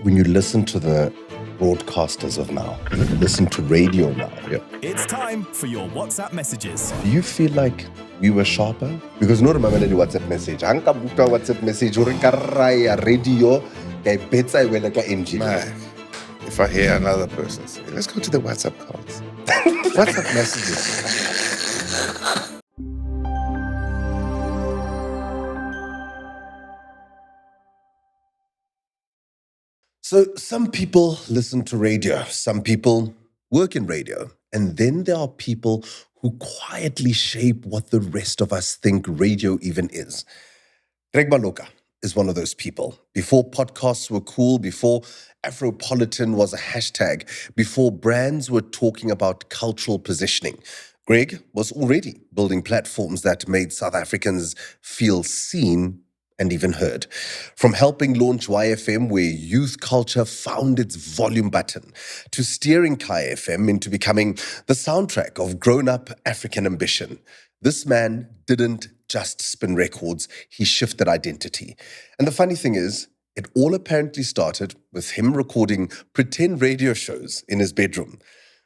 when you listen to the broadcasters of now, when you listen to radio now, It's time for your WhatsApp messages. do you feel like we were sharper? Because no remember the WhatsApp message. Hanka buka WhatsApp message uri ka raya radio ka ipetsa iwela ka engine. Man, if I hear another person say, let's go to the WhatsApp calls. WhatsApp messages. So some people listen to radio, some people work in radio, and then there are people who quietly shape what the rest of us think radio even is. Maloka is one of those people. Before podcasts were cool, before Afropolitan was a hashtag, before brands were talking about cultural positioning, Greg was already building platforms that made South Africans feel seen and even heard. From helping launch YFM, where youth culture found its volume button, to steering Khaya FM into becoming the soundtrack of grown-up African ambition, this man didn't just spin records, he shifted identity. And the funny thing is, it all apparently started with him recording pretend radio shows in his bedroom.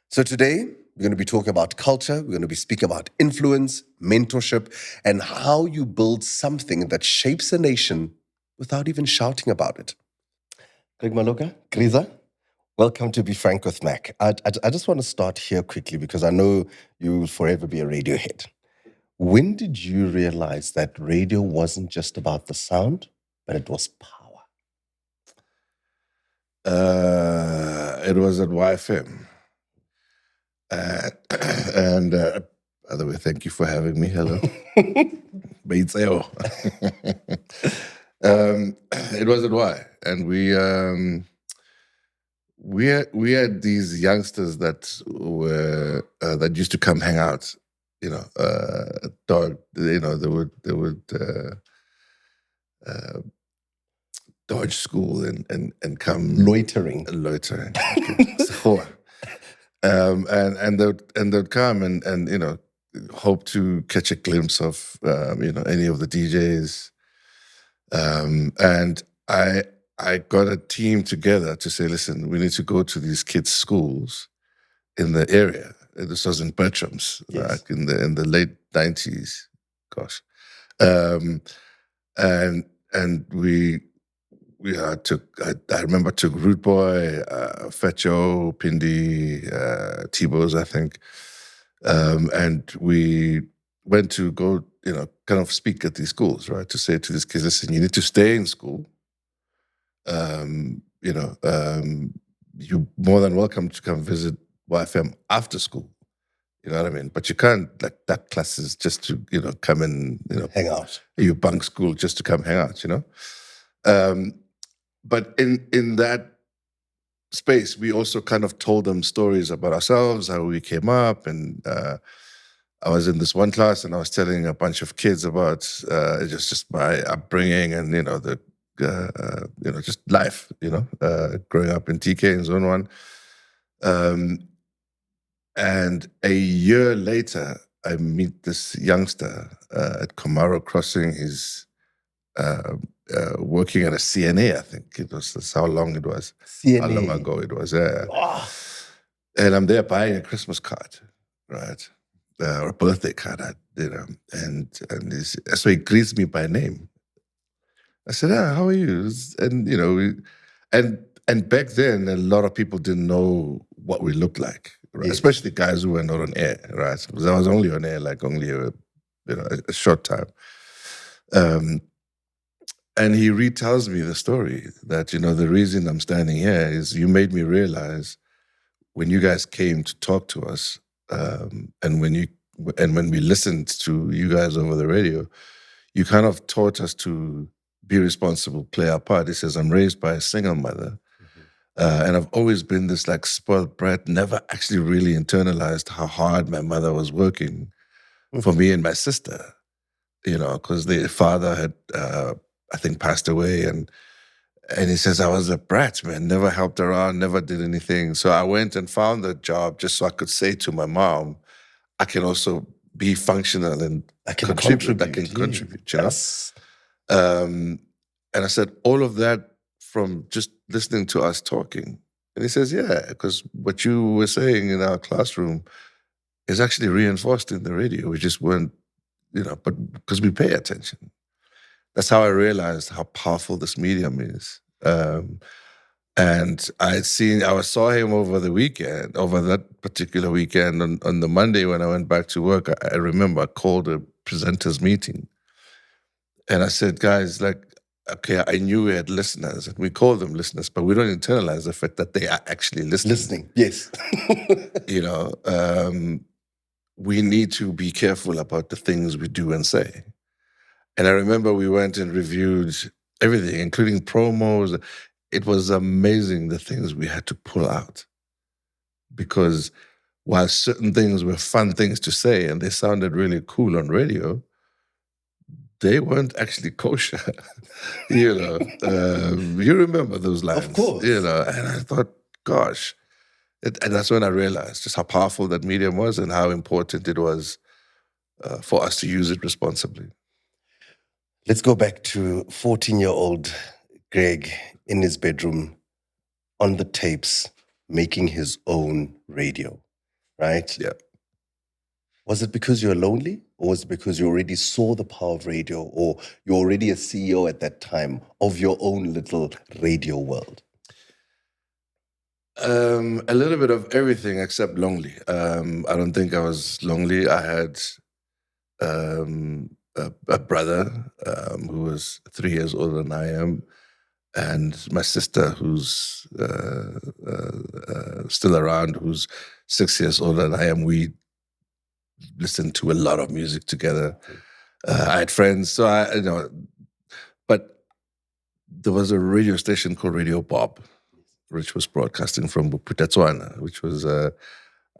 So today, we're going to be talking about culture, we're going to be speaking about influence, mentorship, and how you build something that shapes a nation without even shouting about it. Greg Maloka, Griza, welcome to Be Frank with Mac. I just want to start here quickly because I know you will forever be a radio head. When did you realize that radio wasn't just about the sound, but it was power? It was at YFM. And by the way, thank you for having me. Hello. It was at Y, and we had these youngsters that were that used to come hang out. They would dodge school and come Loitering. So, and they'd come and hope to catch a glimpse of any of the DJs, and I got a team together to say, listen, we need to go to these kids' schools in the area. This was in Bertram's, Yes. right, in the late 90s, gosh, and we I remember took Root Boy, Fat Joe, Pindi, T-Bows, I think. And we went to go, kind of speak at these schools, right? To say to these kids, listen, you need to stay in school. You're more than welcome to come visit YFM after school. You know what I mean? But you can't, that class is just to, come and, Hang out. You bunk school just to come hang out, But in that space, we also kind of told them stories about ourselves, how we came up. And I was in this one class and I was telling a bunch of kids about just my upbringing and, just life, growing up in TK in Zone 1. And a year later, I meet this youngster at Komaro Crossing. He's working at a CNA, I think it was. That's how long it was. CNA. How long ago it was, yeah. Oh. And I'm there buying a Christmas card, right? Or a birthday card, and so he greets me by name. I said, how are you? And, and back then, a lot of people didn't know what we looked like, right? Yes. Especially guys who were not on air, right? Because I was only on air, a short time. And he retells me the story that, the reason I'm standing here is you made me realize when you guys came to talk to us, and when we listened to you guys over the radio, you kind of taught us to be responsible, play our part. He says, I'm raised by a single mother. And I've always been this spoiled brat, never actually really internalized how hard my mother was working for me and my sister, because their father had, I think, passed away. And he says, I was a brat, man, never helped around, never did anything. So I went and found a job just so I could say to my mom, I can also be functional and I can contribute. contribute. Yes. And I said, all of that from just listening to us talking? And he says, yeah, because what you were saying in our classroom is actually reinforced in the radio. We just weren't, but because we pay attention. That's how I realized how powerful this medium is. And I saw him over that particular weekend. On the Monday when I went back to work, I remember I called a presenters meeting. And I said, guys, okay, I knew we had listeners, and we call them listeners, but we don't internalize the fact that they are actually listening. Yes. We need to be careful about the things we do and say. And I remember we went and reviewed everything, including promos. It was amazing the things we had to pull out. Because while certain things were fun things to say and they sounded really cool on radio, they weren't actually kosher. You remember those lines. Of course. And I thought, gosh. And that's when I realized just how powerful that medium was and how important it was for us to use it responsibly. Let's go back to 14-year-old Greg in his bedroom on the tapes, making his own radio, right? Yeah. Was it because you were lonely, or was it because you already saw the power of radio, or you're already a CEO at that time of your own little radio world? A little bit of everything except lonely. I don't think I was lonely. I had a brother who was 3 years older than I am, and my sister who's still around, who's 6 years older than I am. We listened to a lot of music together. I had friends, but there was a radio station called Radio Bob, which was broadcasting from Bophuthatswana, which was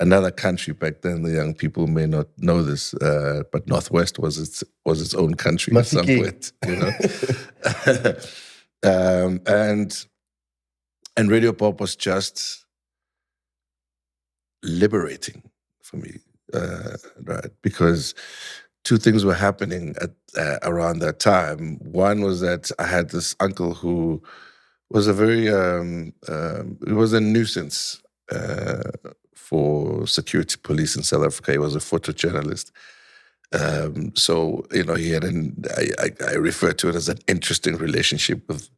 another country back then. The young people may not know this, but Northwest was its own country at some point, and Radio Bob was just liberating for me, right? Because two things were happening around that time. One was that I had this uncle who was a very, it was a nuisance for security police in South Africa. He was a photojournalist. So, he had I refer to it as an interesting relationship with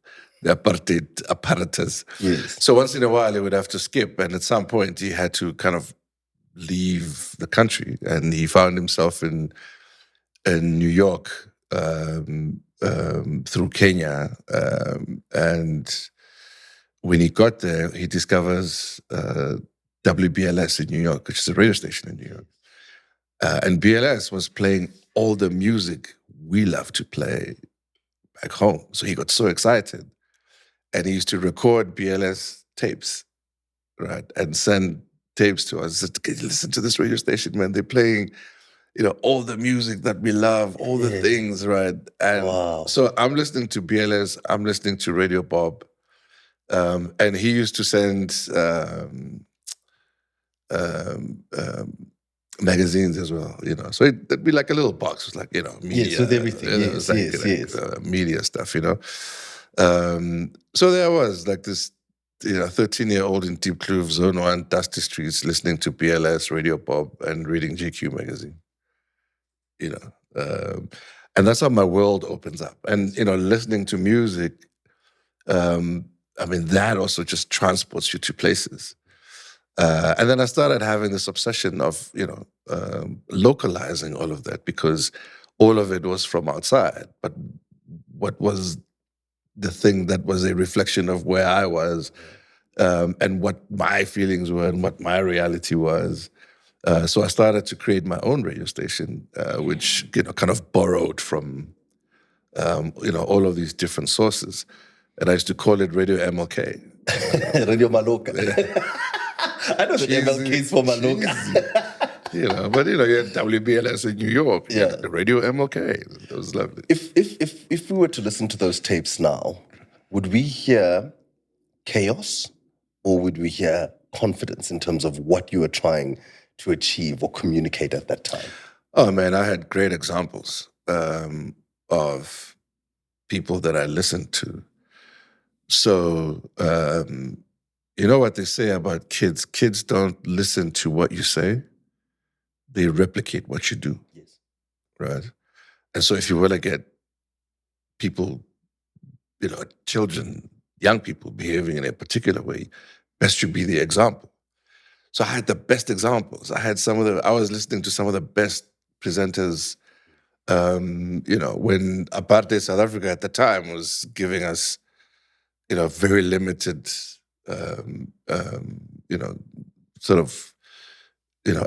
the apartheid apparatus. Yes. So once in a while he would have to skip, and at some point he had to kind of leave the country, and he found himself in New York, through Kenya, and when he got there, he discovers WBLS in New York, which is a radio station in New York, and BLS was playing all the music we love to play back home. So he got so excited, and he used to record BLS tapes, right, and send tapes to us. He said, "Can you listen to this radio station, man? They're playing all the music that we love, all the things, right?" And so I'm listening to BLS, I'm listening to Radio Bob, and he used to send magazines as well, So it'd be like a little box. It was like, media. Yes, with everything. Yes. Media stuff, So there I was, like this, 13-year-old in Deep Kloof, Zone 1, dusty streets, listening to BLS, Radio Bob, and reading GQ magazine. And that's how my world opens up. And, listening to music, that also just transports you to places. And then I started having this obsession of, localizing all of that, because all of it was from outside. But what was the thing that was a reflection of where I was, and what my feelings were and what my reality was. So I started to create my own radio station, which kind of borrowed from all of these different sources, and I used to call it Radio MLK, Radio Maloka. I know the MLKs for Maloka. But you had WBLS in New York, Radio MLK. It was lovely. If we were to listen to those tapes now, would we hear chaos, or would we hear confidence in terms of what you were trying to achieve or communicate at that time? Oh man, I had great examples of people that I listened to So, you know what they say about kids? Kids don't listen to what you say. They replicate what you do. Yes. Right? And so if you want to get people, children, young people behaving in a particular way, best you be the example. So I had the best examples. I was listening to some of the best presenters, when apartheid South Africa at the time was giving us, very limited, sort of,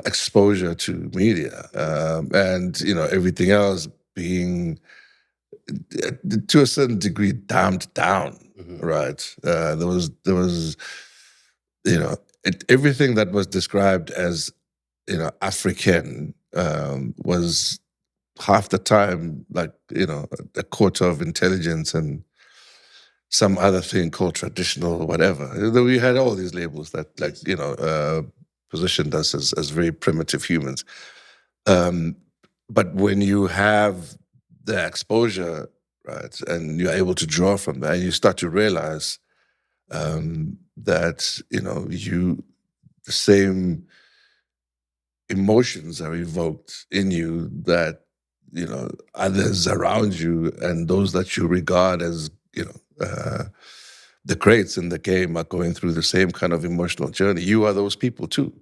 exposure to media, and, everything else being, to a certain degree, damped down, right? There was, everything that was described as, African, was half the time like, a quarter of intelligence and some other thing called traditional or whatever. We had all these labels that, positioned us as very primitive humans. But when you have the exposure, right, and you're able to draw from that, and you start to realize that, the same emotions are evoked in you that, others around you and those that you regard as, the greats in the game are going through the same kind of emotional journey. You are those people too,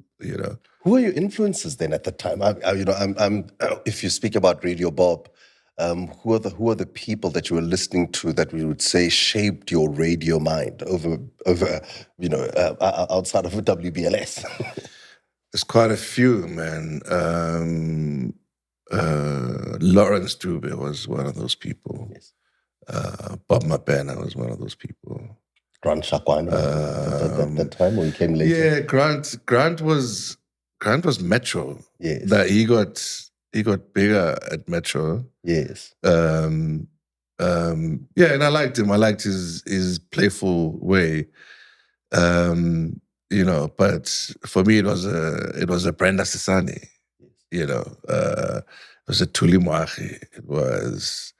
Who are your influences then at the time? If you speak about Radio Bob, who are the people that you were listening to that we would say shaped your radio mind over outside of WBLS? There's quite a few, man. Lawrence Dube was one of those people. Yes. Bob Mapena was one of those people. Grant Shakwan at that time, or he came later? Yeah, Grant was Metro. Yes. That he got bigger at Metro. Yes. Yeah, and I liked him. I liked his playful way. But for me it was a Brenda Sisani. It was a Tuli Moahi. It was,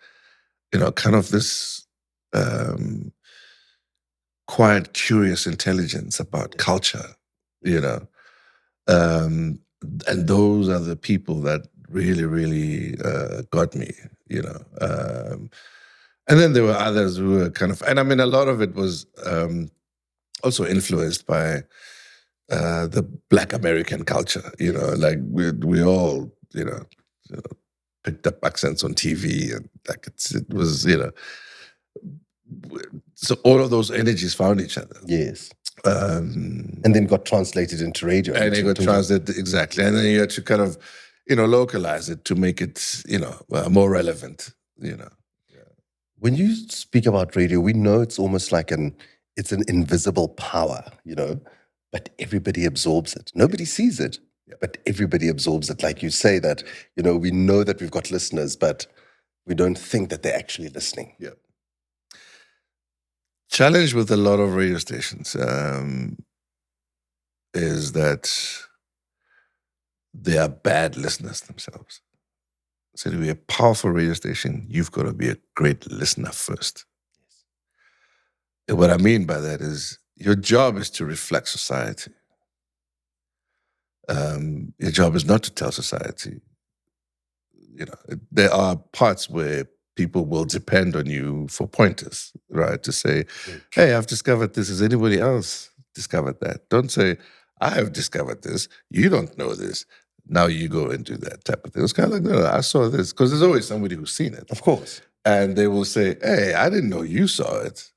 kind of this quiet, curious intelligence about culture, and those are the people that really, really got me, and then there were others who were kind of, and I mean, a lot of it was also influenced by the Black American culture, like we all, picked up accents on TV, and like it was, so all of those energies found each other. Yes. And then got translated into radio. And it got translated, exactly. And then you had to kind of, localize it to make it, more relevant, When you speak about radio, we know it's almost like it's an invisible power, but everybody absorbs it. Nobody sees it, but everybody absorbs it. Like you say that, we know that we've got listeners, but we don't think that they're actually listening. Yeah. Challenge with a lot of radio stations is that they are bad listeners themselves. So to be a powerful radio station, you've got to be a great listener first. Yes. And what I mean by that is your job is to reflect society. Your job is not to tell society. There are parts where people will depend on you for pointers, right? To say, hey, I've discovered this. Has anybody else discovered that? Don't say, I have discovered this. You don't know this. Now you go and do that type of thing. It's kind of like, no, I saw this. Because there's always somebody who's seen it. Of course. And they will say, hey, I didn't know you saw it.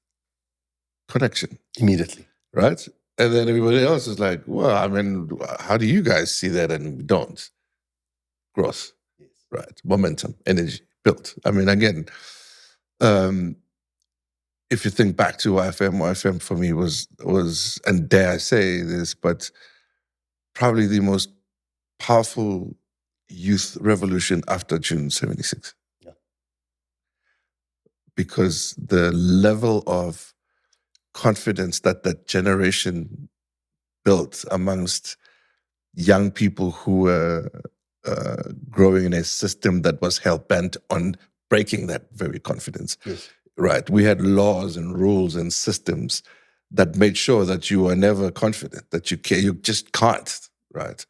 Connection. Immediately. Right? And then everybody else is like, well, I mean, how do you guys see that and we don't? Growth. Yes. Right? Momentum, energy. Built. I mean, again, if you think back to YFM for me was, and dare I say this, but probably the most powerful youth revolution after June 76. Yeah. Because the level of confidence that generation built amongst young people who were growing in a system that was hell-bent on breaking that very confidence. Yes. right? We had laws and rules and systems that made sure that you were never confident, that you just can't, right?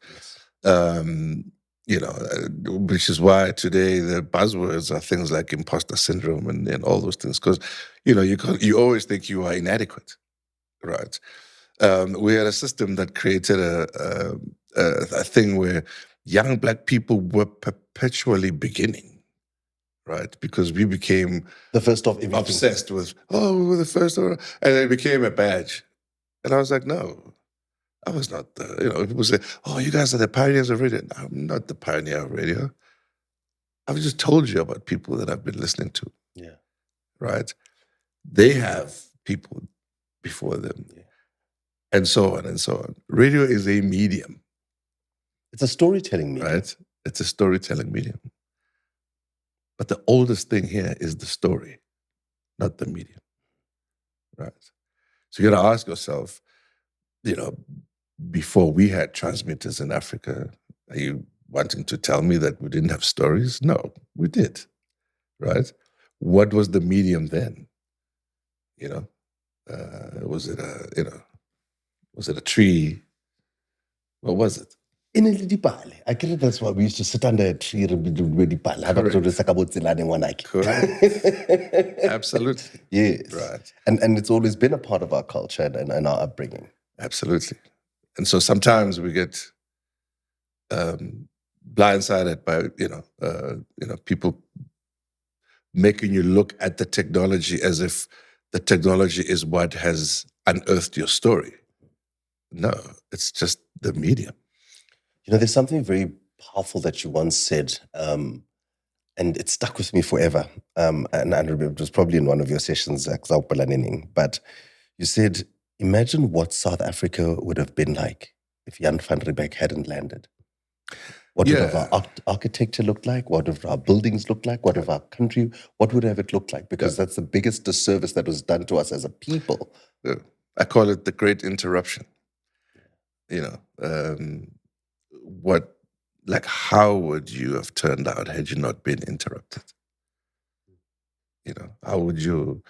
Which is why today the buzzwords are things like imposter syndrome and all those things, because you always think you are inadequate, right? We had a system that created a thing where young Black people were perpetually beginning, right? Because we became The first of everything. obsessed with, we were the first, and it became a badge. And I was like, no, I was not people say, you guys are the pioneers of radio. I'm not the pioneer of radio. I've just told you about people that I've been listening to. Yeah. Right? They have people before them. Yeah. And so on and so on. Radio is a medium. It's a storytelling medium. Right? It's a storytelling medium. But the oldest thing here is the story, not the medium. Right? So you got to ask yourself, before we had transmitters in Africa, are you wanting to tell me that we didn't have stories? No, we did. Right? What was the medium then? Was it a tree? What was it? In a dipale. I guess that's why we used to sit under a tree and be dipale. Correct. Absolutely. Yes. Right. And it's always been a part of our culture and our upbringing. Absolutely. And so sometimes we get blindsided by people making you look at the technology as if the technology is what has unearthed your story. No, it's just the medium. There's something very powerful that you once said, and it stuck with me forever. And I remember it was probably in one of your sessions, but you said, imagine what South Africa would have been like if Jan van Riebeeck hadn't landed. What would have our architecture looked like? What would our buildings look like? What would our country, what would have it looked like? Because that's the biggest disservice that was done to us as a people. Yeah. I call it the Great Interruption. How would you have turned out had you not been interrupted? How would your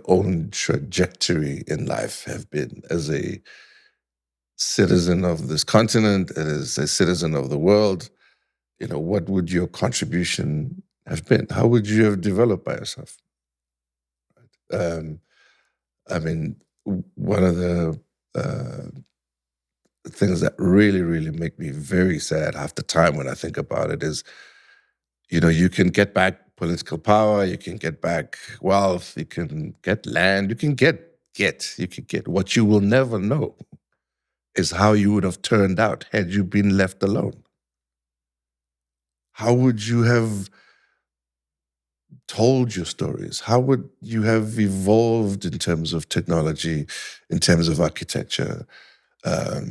own trajectory in life have been as a citizen of this continent, as a citizen of the world? What would your contribution have been? How would you have developed by yourself? One of the things that really, really make me very sad half the time when I think about it is, you can get back political power, you can get back wealth, you can get land, you can get. What you will never know is how you would have turned out had you been left alone. How would you have told your stories? How would you have evolved in terms of technology, in terms of architecture,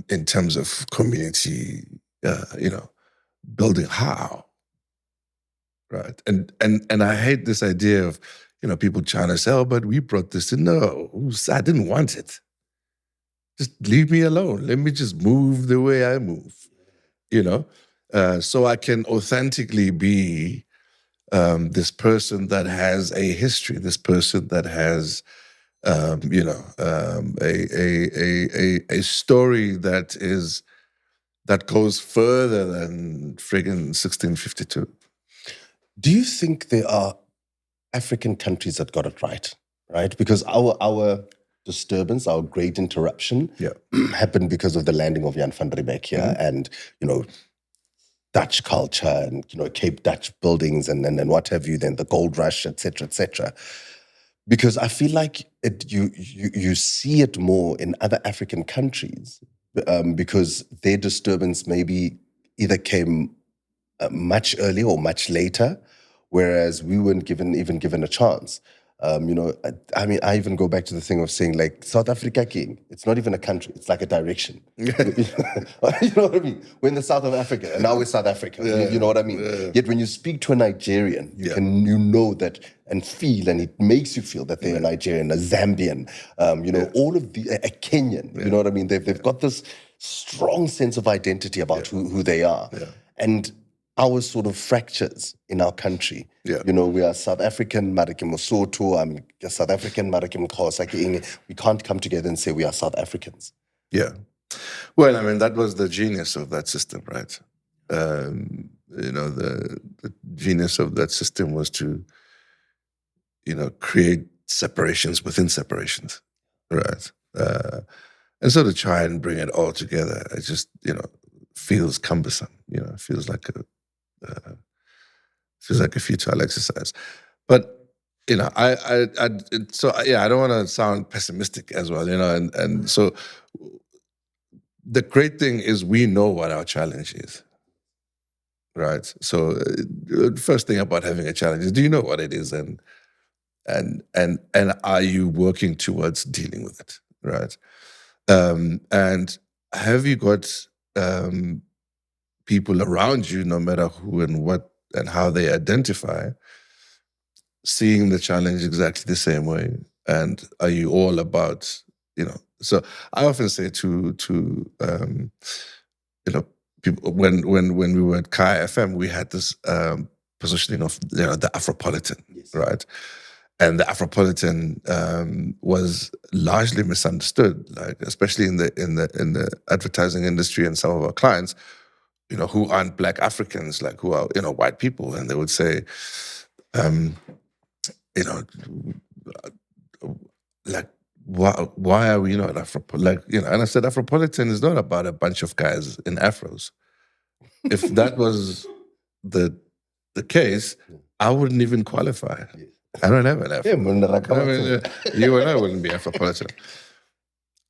in terms of community, building? How? Right. And I hate this idea of, people trying to say, but we brought this in. No, I didn't want it. Just leave me alone. Let me just move the way I move, so I can authentically be this person that has a history, this person that has, a story that goes further than friggin' 1652. Do you think there are African countries that got it right? Because our disturbance, our Great Interruption, happened because of the landing of Jan van Riebeeck here, and Dutch culture and Cape Dutch buildings and what have you, then the gold rush, etc., etc. Because I feel like you see it more in other African countries because their disturbance maybe either came much earlier or much later, whereas we weren't even given a chance. I even go back to the thing of saying, like, South Africa came. It's not even a country. It's like a direction. You know what I mean? We're in the south of Africa, and now we're South Africa. Yeah. You know what I mean? Yeah. Yet when you speak to a Nigerian, you know that and feel, and it makes you feel that they're a Nigerian, a Zambian, all of a Kenyan. You know what I mean? They've got this strong sense of identity about who they are. Yeah. And our sort of fractures in our country. Yeah. You know, we are South African, Marakim Lesotho, I'm South African, Marakim Kawasaki. We can't come together and say we are South Africans. Yeah. Well, I mean, that was the genius of that system, right? You know, the genius of that system was to, you know, create separations within separations, right? And so to try and bring it all together, it just, you know, feels cumbersome. You know, it feels like a futile exercise. But you know, I don't want to sound pessimistic as well. You know, and so the great thing is we know what our challenge is, right? So the first thing about having a challenge is, do you know what it is, and are you working towards dealing with it, right? And have you got people around you, no matter who and what and how they identify, seeing the challenge exactly the same way? And are you all about, you know? So I often say to you know, people, when we were at Khaya FM, we had this positioning of, you know, the Afropolitan, yes, right? And the Afropolitan was largely misunderstood, like especially in the advertising industry and some of our clients, you know, who aren't Black Africans, like who are, you know, white people, and they would say, you know, like, why are we not Afropolitan? Like, you know, and I said, Afropolitan is not about a bunch of guys in afros. If that was the case, I wouldn't even qualify. I don't have an afro. I mean, you and I wouldn't be Afropolitan.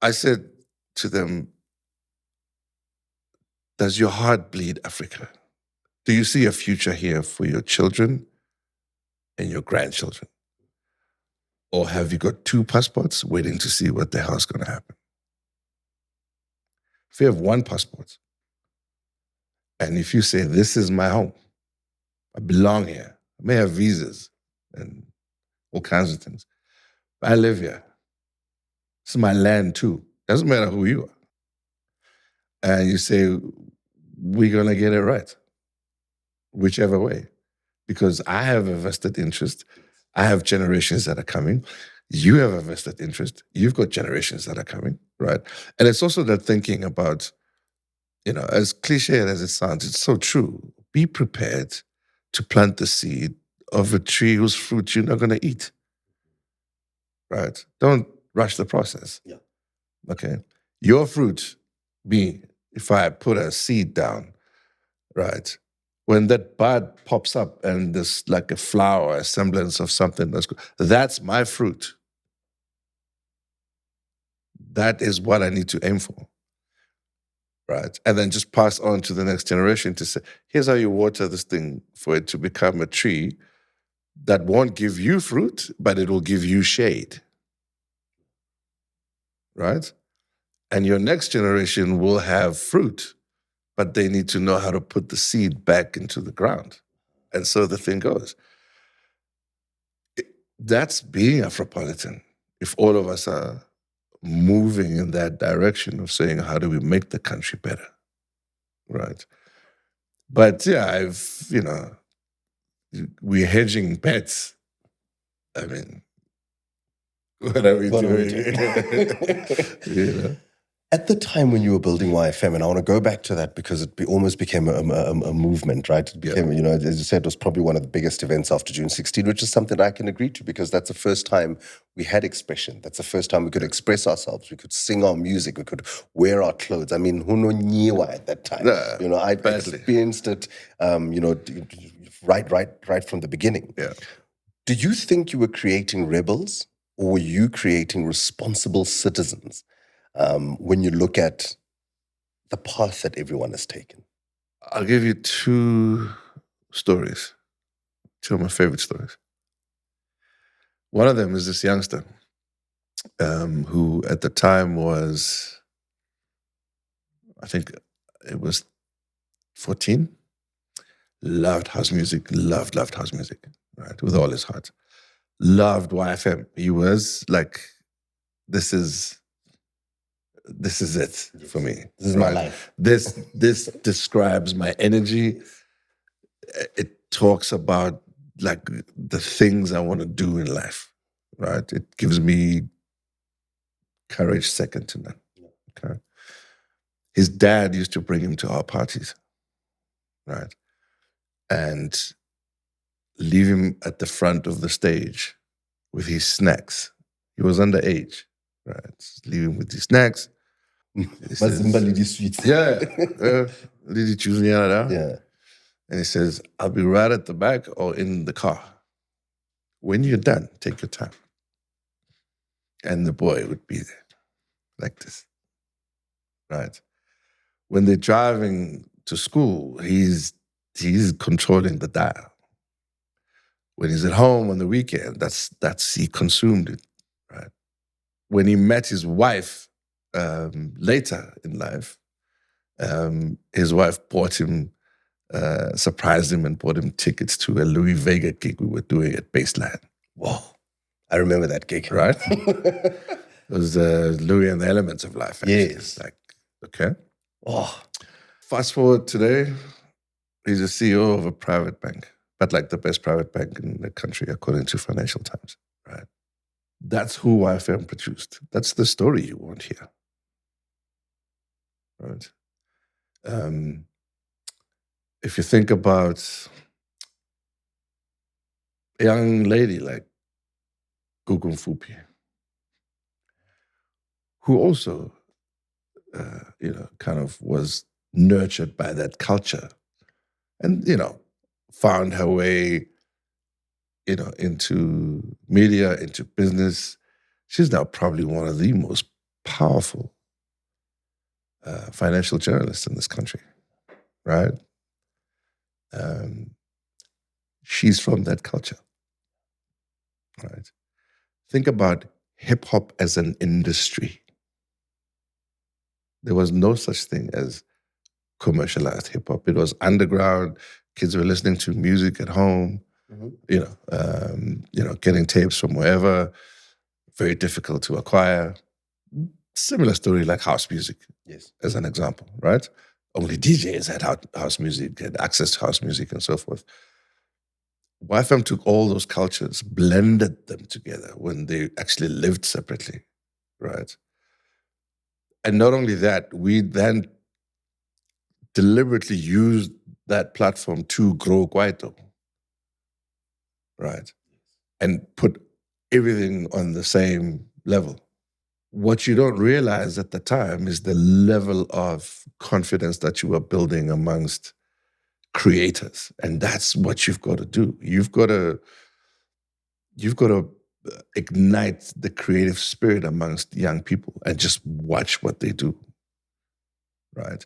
I said to them, does your heart bleed Africa? Do you see a future here for your children and your grandchildren? Or have you got 2 passports waiting to see what the hell's going to happen? If you have 1 passport, and if you say, this is my home, I belong here, I may have visas and all kinds of things, but I live here. This is my land too. Doesn't matter who you are. And you say, we're going to get it right, whichever way. Because I have a vested interest. I have generations that are coming. You have a vested interest. You've got generations that are coming, right? And it's also that thinking about, you know, as cliche as it sounds, it's so true. Be prepared to plant the seed of a tree whose fruit you're not going to eat, right? Don't rush the process. Yeah. Okay. Your fruit being, if I put a seed down, right? When that bud pops up and there's like a flower, a semblance of something that's my fruit. That is what I need to aim for, right? And then just pass on to the next generation to say, here's how you water this thing for it to become a tree that won't give you fruit, but it will give you shade, right? And your next generation will have fruit, but they need to know how to put the seed back into the ground. And so the thing goes. That's being Afropolitan. If all of us are moving in that direction of saying, how do we make the country better? Right. But yeah, you know, we're hedging bets. I mean, what are we doing? You know? At the time when you were building YFM, and I want to go back to that because it almost became a movement, right? It became, you know, as you said, it was probably one of the biggest events after June 16, which is something I can agree to because that's the first time we had expression. That's the first time we could express ourselves. We could sing our music. We could wear our clothes. I mean, who knew at that time? You know, I experienced it, you know, right from the beginning. Yeah. Do you think you were creating rebels or were you creating responsible citizens? When you look at the path that everyone has taken? I'll give you 2 stories, 2 of my favorite stories. One of them is this youngster who at the time was, I think it was 14, loved house music, loved house music, right, with all his heart. Loved YFM. He was like, this is it for me. This is my life. This describes my energy. it talks about like the things I want to do in life, right? It gives me courage second to none. Okay. His dad used to bring him to our parties, right? And leave him at the front of the stage with his snacks. He was underage, right? Leave him with his snacks. Mazimba Lady Sweets. Yeah. Did you choose me out of that? Yeah. And he says, I'll be right at the back or in the car. When you're done, take your time. And the boy would be there like this, right? When they're driving to school, he's controlling the dial. When he's at home on the weekend, that's he consumed it, right? When he met his wife later in life, his wife bought him, surprised him and bought him tickets to a Louis Vega gig we were doing at Baseline. Whoa. I remember that gig. Right? It was Louis and the Elements of Life. Actually. Yes. Like, okay. Oh. Fast forward today, he's a CEO of a private bank, but like the best private bank in the country, according to Financial Times. Right? That's who YFM produced. That's the story you want here. Right? If you think about a young lady like Gugu Mfupi, who also, kind of was nurtured by that culture and, found her way, into media, into business. She's now probably one of the most powerful financial journalists in this country, right? She's from that culture, right? Think about hip hop as an industry. There was no such thing as commercialized hip hop. It was underground. Kids were listening to music at home, getting tapes from wherever. Very difficult to acquire. Similar story like house music, Yes, as an example, right? Only DJs had house music, had access to house music and so forth. YFM took all those cultures, blended them together when they actually lived separately, right? And not only that, we then deliberately used that platform to grow Kwaito, right? And put everything on the same level. What you don't realize at the time is the level of confidence that you are building amongst creators. And that's what you've got to do. You've got to ignite the creative spirit amongst young people and just watch what they do, right?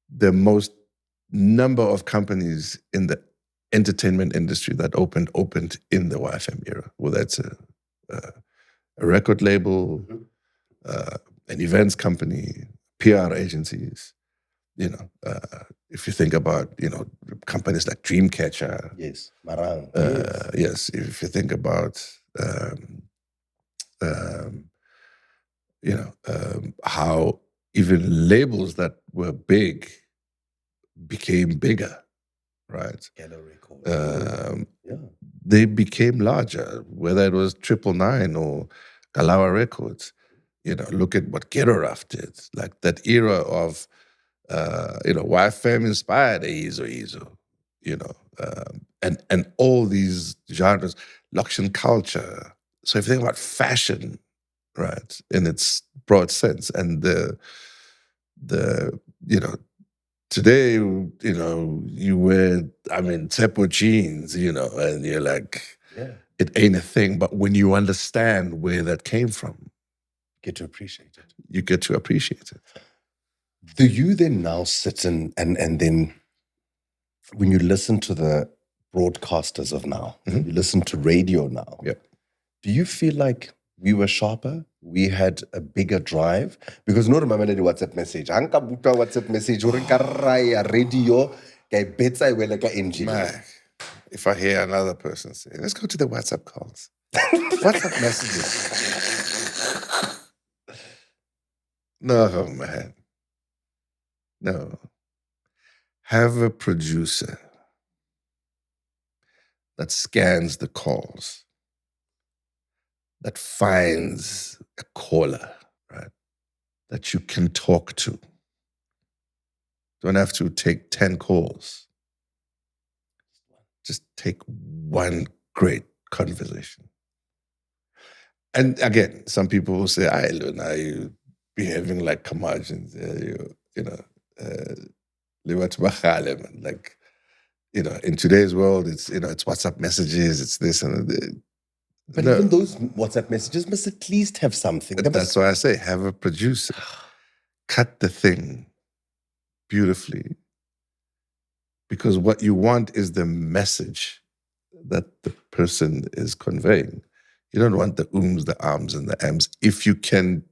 The most number of companies in the entertainment industry that opened in the YFM era, whether it's a record label, an events company, PR agencies. If you think about, companies like Dreamcatcher. yes, Marang. Yes, if you think about, how even labels that were big became bigger, right? Yellow Records. They became larger, whether it was 999 or Galawa Records. Look at what Ghetto Rough did. Like that era of, YFM inspired Izo, and all these genres, Luxion culture. So if you think about fashion, right, in its broad sense, and today, you wear, Tsepo jeans, and you're like, it ain't a thing. But when you understand where that came from, Get to appreciate it. you get to appreciate it. Do you then now sit and then when you listen to the broadcasters of now, Mhm. you listen to radio now, Yeah. do you feel like we were sharper? We had a bigger drive? Because no remember the WhatsApp message. Hanka buta WhatsApp message, or radio, kay betsa iwela ka engine. Man, if I hear another person say, let's go to the WhatsApp calls. WhatsApp messages. No, man. No. Have a producer that scans the calls, that finds a caller, right, that you can talk to. Don't have to take 10 calls. Just take one great conversation. And again, some people will say, "I Luna, you behaving like curmudgeons, you know, like, you know, in today's world, it's, you know, it's WhatsApp messages, it's this and that." But even those WhatsApp messages must at least have something. That's why I say, have a producer cut the thing beautifully, because what you want is the message that the person is conveying. You don't want the ums, the arms, and the ams. If you can,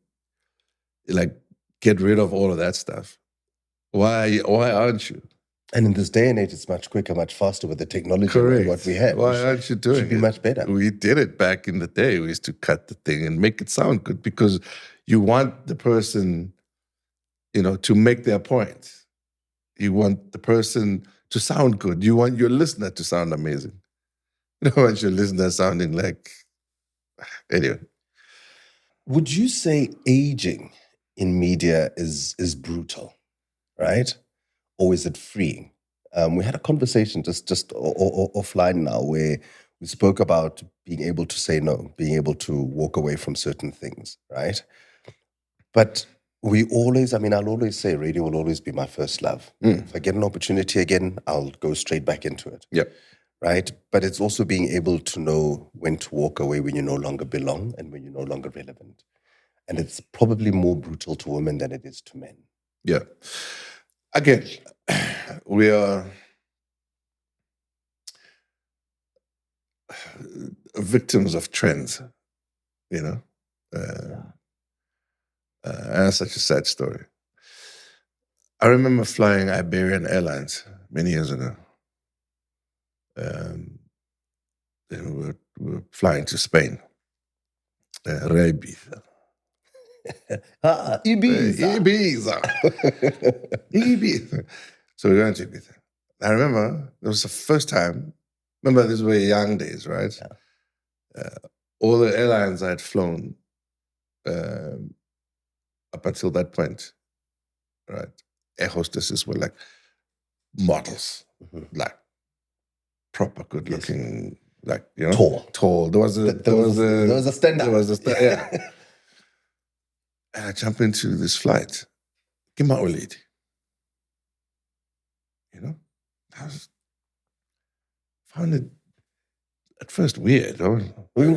like, get rid of all of that stuff, why aren't you? And in this day and age, it's much quicker, much faster with the technology. Correct. And what we have. Why aren't you doing it? Should be much better. We did it back in the day. We used to cut the thing and make it sound good, because you want the person, you know, to make their point. You want the person to sound good. You want your listener to sound amazing. You don't want your listener sounding like... Anyway. Would you say aging in media is brutal, right? Or is it freeing? We had a conversation just offline now where we spoke about being able to say no, being able to walk away from certain things, right? But we always, I mean, I'll always say radio will always be my first love. If I get an opportunity again, I'll go straight back into it. Yep. Right? But it's also being able to know when to walk away when you no longer belong and when you're no longer relevant. And it's probably more brutal to women than it is to men. Yeah. Again, we are victims of trends, you know. And it's such a sad story. I remember flying Iberian Airlines many years ago. We were flying to Spain. Ibiza. Ibiza. Ibiza. So we went to Ibiza. I remember it was the first time. Remember, these were young days, right? Yeah. All the airlines I had flown up until that point, right? Air hostesses were like models, like proper good looking, like, you know, tall. There was a standard. Yeah. And I jump into this flight. Give my old lady. You know, found it at first weird. You know.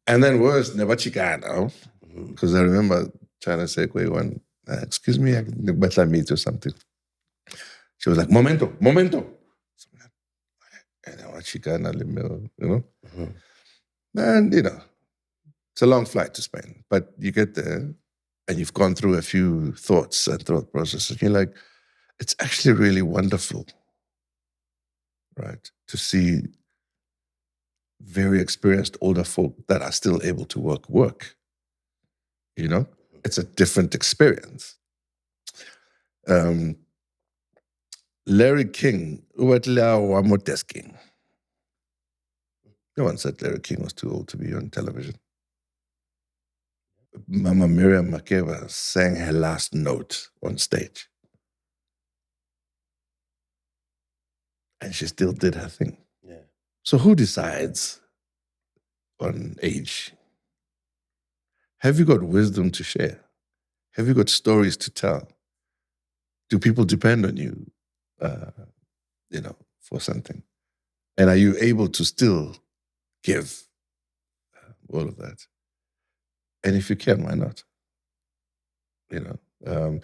And then worse, never chicano, because I remember trying to say, one, excuse me, I can better meet or something. She was like, momento. And I was chicana, you know. And, you know, it's a long flight to Spain, but you get there and you've gone through a few thoughts and thought processes. And you're like, it's actually really wonderful, right, to see very experienced older folk that are still able to work. You know, it's a different experience. Larry King, King. No one said Larry King was too old to be on television. Mama Miriam Makeba sang her last note on stage. And she still did her thing. Yeah. So who decides on age? Have you got wisdom to share? Have you got stories to tell? Do people depend on you, you know, for something? And are you able to still give all of that? And if you can, why not? You know,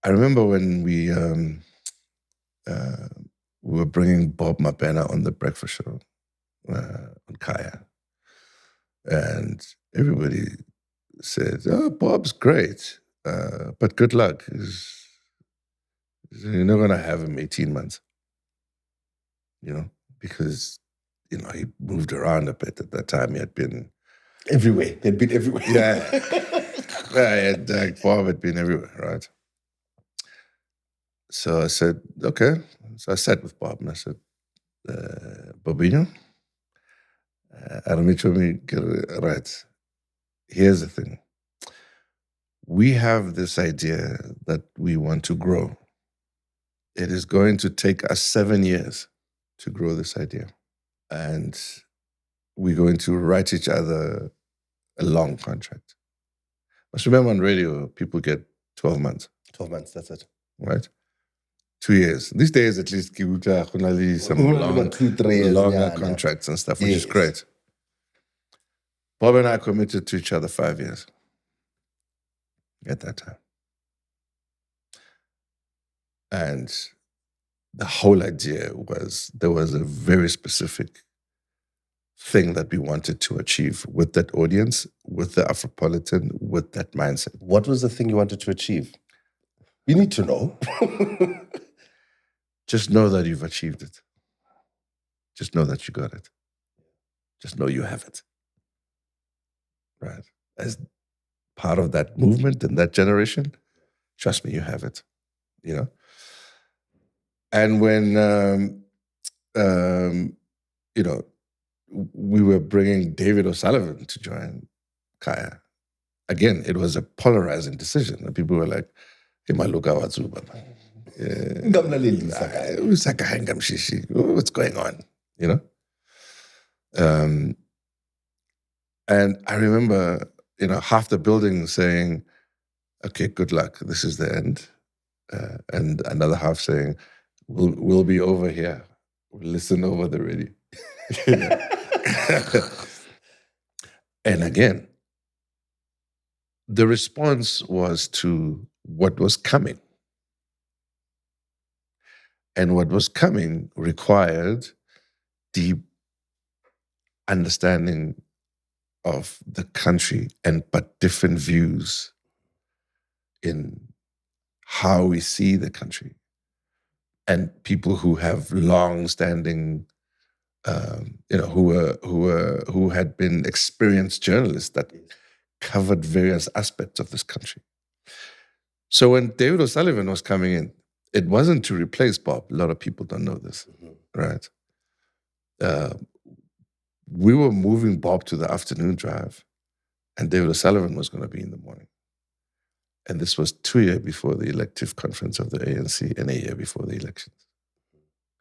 I remember when we were bringing Bob Mapena on the breakfast show on Khaya, and everybody said, "Oh, Bob's great, but good luck. You're not going to have him 18 months." You know, because, you know, he moved around a bit at that time. He had been everywhere. He'd been everywhere. Yeah. Bob had been everywhere, right? So I said, okay. So I sat with Bob and I said, Bobinho, right. Here's the thing. We have this idea that we want to grow. It is going to take us 7 years to grow this idea. And we're going to write each other a long contract. But remember on radio, people get 12 months. 12 months, that's it. Right? 2 years. These days, at least, some long, 2-3 years, longer contracts and stuff, which is great. Bob and I committed to each other 5 years at that time. And the whole idea was there was a very specific thing that we wanted to achieve with that audience, with the Afropolitan, with that mindset. What was the thing you wanted to achieve? You need to know. Just know that you've achieved it. Just know that you got it. Just know you have it. Right? As part of that movement and that generation, trust me, you have it. You know? And when, we were bringing David O'Sullivan to join Khaya, again, it was a polarizing decision. And people were like, hey, Maloka, what's going on? You know? And I remember, half the building saying, okay, good luck, this is the end. And another half saying, we'll be over here. We'll listen over the radio. And again, the response was to what was coming. And what was coming required deep understanding of the country but different views in how we see the country. And people who have long-standing, who had been experienced journalists that covered various aspects of this country. So when David O'Sullivan was coming in, it wasn't to replace Bob. A lot of people don't know this, right? We were moving Bob to the afternoon drive, and David O'Sullivan was going to be in the morning. And this was 2 years before the elective conference of the ANC and a year before the elections.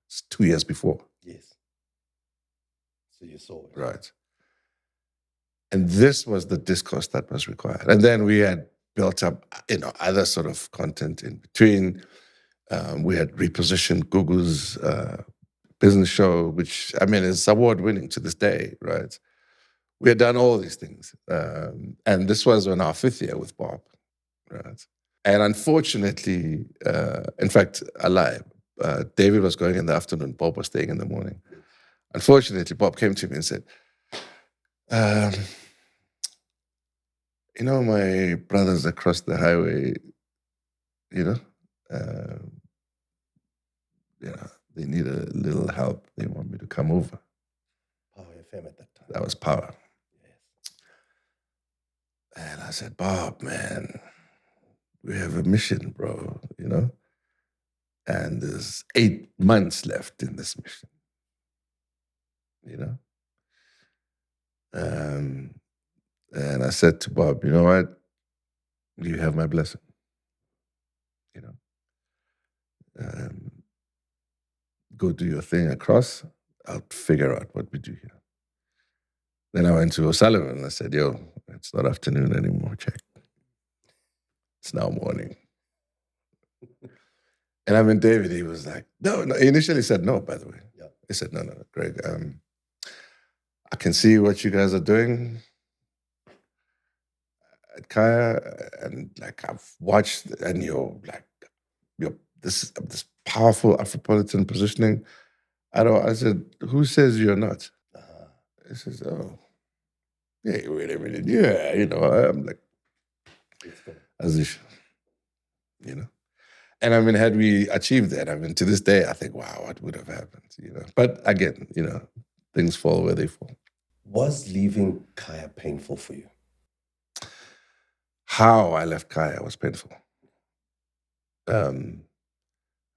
It's 2 years before. Yes. So you saw it. Right. And this was the discourse that was required. And then we had built up, other sort of content in between. We had repositioned Google's business show, which, is award-winning to this day, right? We had done all these things. And this was on our 5th year with Bob, right? And unfortunately, in fact, I lie. David was going in the afternoon, Bob was staying in the morning. Unfortunately, Bob came to me and said, my brothers across the highway, they need a little help. They want me to come over. Power FM at that time. That was Power. Yes. And I said, Bob, man, we have a mission, bro, And there's 8 months left in this mission, And I said to Bob, you know what? You have my blessing, Go do your thing across. I'll figure out what we do here. Then I went to O'Sullivan and I said, yo, it's not afternoon anymore, check. It's now morning. And David, he was like, no. He initially said no, by the way. Yeah. He said, no, Greg, I can see what you guys are doing at Khaya, and I've watched, and you're this powerful Afropolitan positioning. I said, who says you're not? He says, oh, yeah, wait a minute, yeah, I'm like, as if, And had we achieved that, to this day, I think, wow, what would have happened, But again, things fall where they fall. Was leaving Khaya painful for you? How I left Khaya was painful.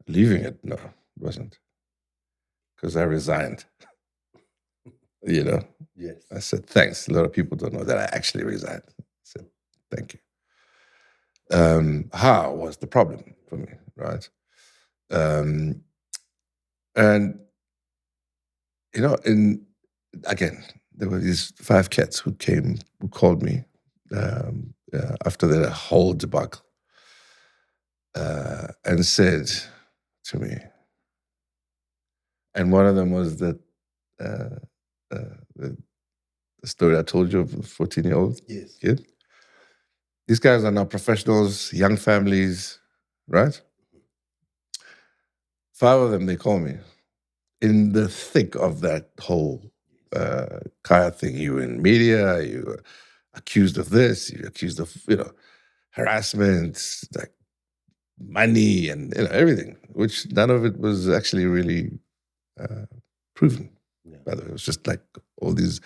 Leaving it, no, it wasn't. Because I resigned. You know? Yes. I said, thanks. A lot of people don't know that I actually resigned. I said, thank you. How was the problem for me, right? And, you know, again, there were these 5 cats who called me after the whole debacle and said to me, and one of them was that the story I told you of the 14-year-old kid. These guys are now professionals, young families, right? 5 of them, they call me in the thick of that whole Khaya thing. You in media, you accused of this, you accused of, harassment, like money and everything, which none of it was actually really proven. Yeah. By the way, it was just like all these.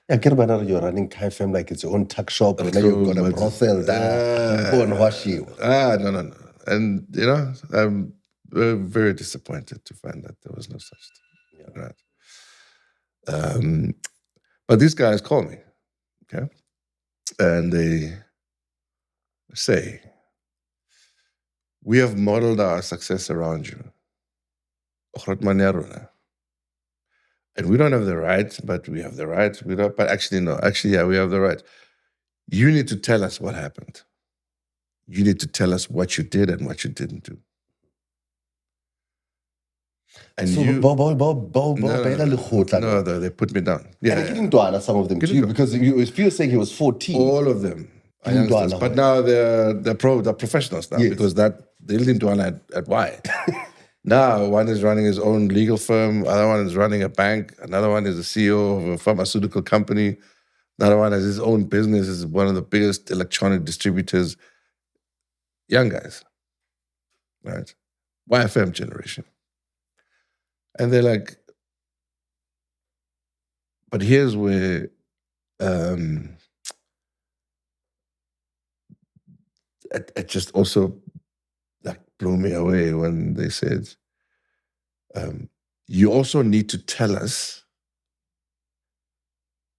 Yeah, get about it. You're running Khaya FM like it's your own tuck shop, and then you've got a brothel there. No. And, I'm very disappointed to find that there was no such thing. Yeah. Right. But these guys call me, okay? And they say, we have modeled our success around you. And we don't have the right, but we have the right. We don't, but actually, no. Actually, yeah, we have the right. You need to tell us what happened. You need to tell us what you did and what you didn't do. And so you... No, they put me down. Yeah, and he didn't some of them too, because if you're saying he was 14. All of them. But now they're professionals now, because they didn't do at Y. Now one is running his own legal firm, other one is running a bank, another one is the CEO of a pharmaceutical company, another one has his own business, is one of the biggest electronic distributors. Young guys, right? YFM generation. And they're like, but here's where it just also like blew me away when they said, you also need to tell us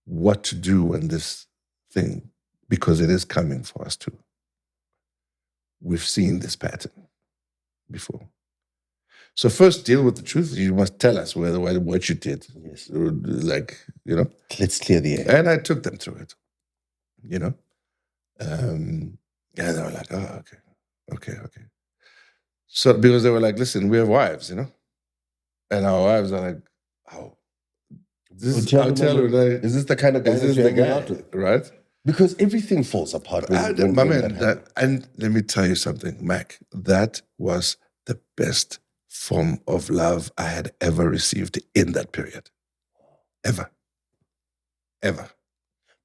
what to do when this thing, because it is coming for us too. We've seen this pattern before. So first deal with the truth. You must tell us what you did. Yes. Let's clear the air. And I took them through it, And they were like, oh, okay. So because they were like, listen, we have wives, And our wives are like, oh. Is this the kind of guy that you're hanging out with? Right? Because everything falls apart when and let me tell you something, Mac. That was the best form of love I had ever received in that period. Ever.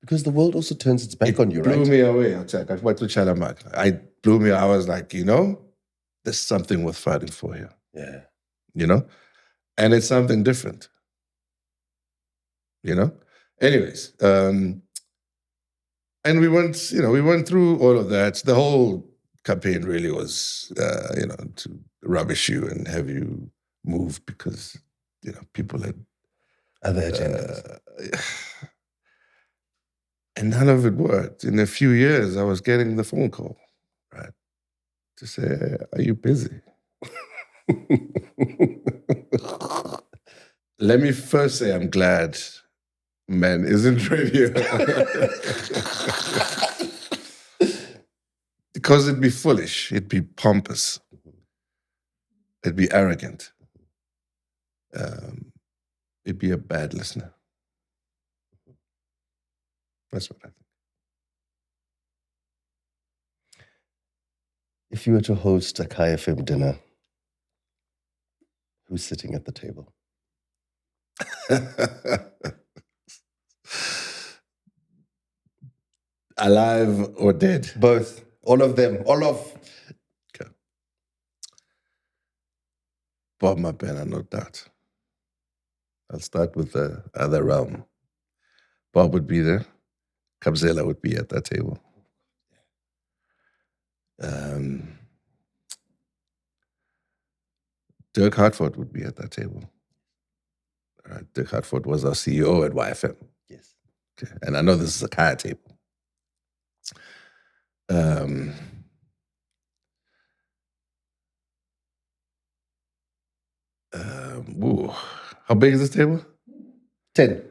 Because the world also turns its back on you, right? It blew me away. I blew me. I was like, there's something worth fighting for here. Yeah. And it's something different. Anyways, and we went through all of that. The whole campaign really was, to rubbish you and have you move because, people had other agendas. And none of it worked. In a few years, I was getting the phone call, right, to say, are you busy? Let me first say I'm glad men isn't radio. Because it'd be foolish, it'd be pompous, it'd be arrogant, it'd be a bad listener. That's what I think. If you were to host a Khaya FM dinner, who's sitting at the table? Alive or dead? Both. All of them. Okay. Bob Mapena, no doubt. I'll start with the other realm. Bob would be there. Kabzela would be at that table. Dirk Hartford would be at that table. All right. Dirk Hartford was our CEO at YFM. Yes. Okay. And I know this is a Khaya table. How big is this table? 10.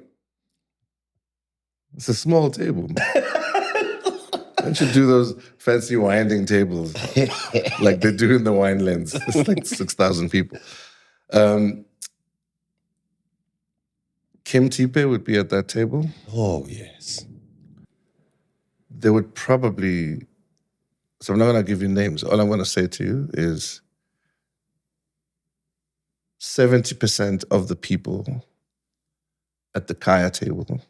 It's a small table. Don't you do those fancy winding tables like they do in the wine lens? It's like 6,000 people. Kim Tipe would be at that table. Oh, yes. They would probably... So I'm not going to give you names. All I'm going to say to you is 70% of the people at the Khaya table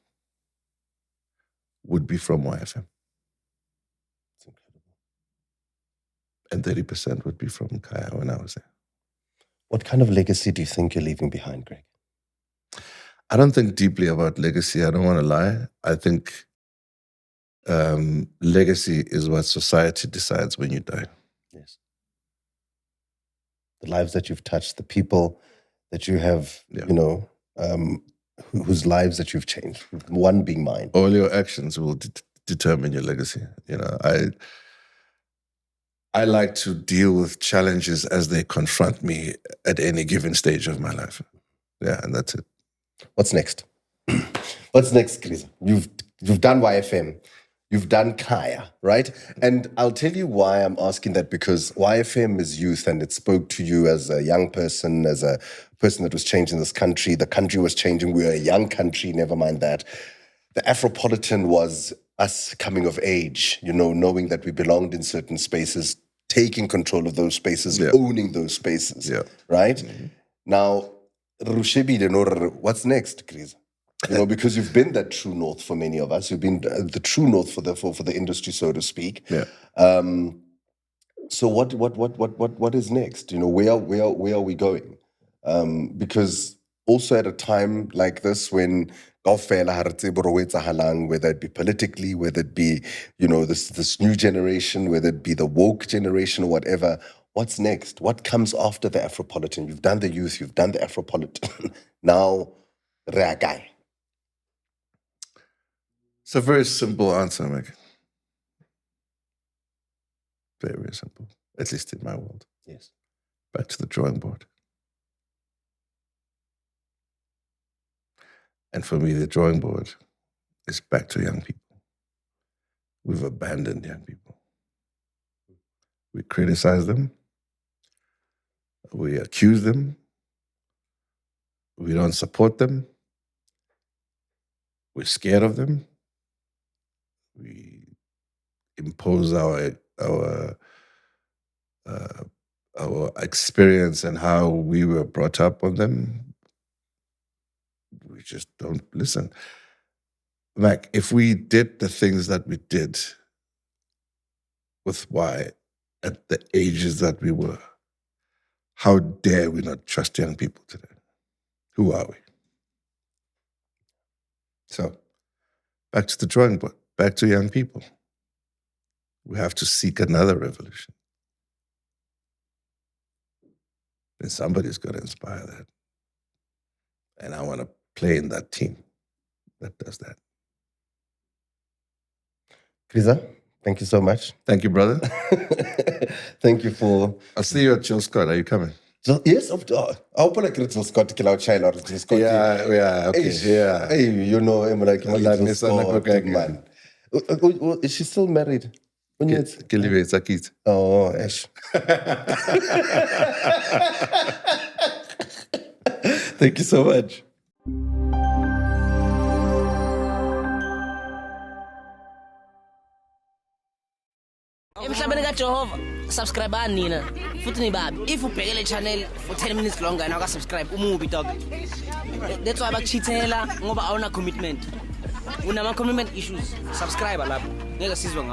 would be from YFM. That's incredible. And 30% would be from Khaya when I was there. What kind of legacy do you think you're leaving behind, Greg? I don't think deeply about legacy. I don't want to lie. I think legacy is what society decides when you die. Yes. The lives that you've touched, the people that you have, whose lives that you've changed, one being mine. All your actions will determine your legacy. I like to deal with challenges as they confront me at any given stage of my life. Yeah, and that's it. What's next? What's next, Chris? You've done YFM. You've done Khaya, right? And I'll tell you why I'm asking that, because YFM is youth and it spoke to you as a young person, as a person that was changing this country. The country was changing. We were a young country, never mind that. The Afropolitan was us coming of age, knowing that we belonged in certain spaces, taking control of those spaces, owning those spaces, right? Mm-hmm. Now, what's next, Chris? Because you've been that true north for many of us. You've been the true north for the industry, so to speak. Yeah. So what is next? Where are we going? Because also at a time like this, when whether it be politically, whether it be this new generation, whether it be the woke generation or whatever, what's next? What comes after the Afropolitan? You've done the youth, you've done the Afropolitan. Now, Reagai. It's a very simple answer, MacG. Very, very simple. At least in my world. Yes. Back to the drawing board. And for me, the drawing board is back to young people. We've abandoned young people. We criticize them. We accuse them. We don't support them. We're scared of them. We impose our experience and how we were brought up on them. We just don't listen. MacG, if we did the things that we did with Y at the ages that we were, how dare we not trust young people today? Who are we? So, back to the drawing board, back to young people. We have to seek another revolution. And somebody's got to inspire that. And I want to play in that team that does that. Krisa, thank you so much. Thank you, brother. Thank you for... I'll see you at Jill Scott. Are you coming? Yes, I hope like Jill Scott to kill out child or Jill Scott. Yeah, okay. Yeah. Hey, I'm like Jill Scott, man. Is she still married? Oh, Ash. Thank you so much. Emhlabeni kaJehova subscribe nina futhi nibabi if ubheke le channel for 10 minutes longer na subscribe umubi dog. That's why bakuchithela ngoba awuna commitment, unama commitment issues. Subscribe lapho ngeke sizwe ngawo.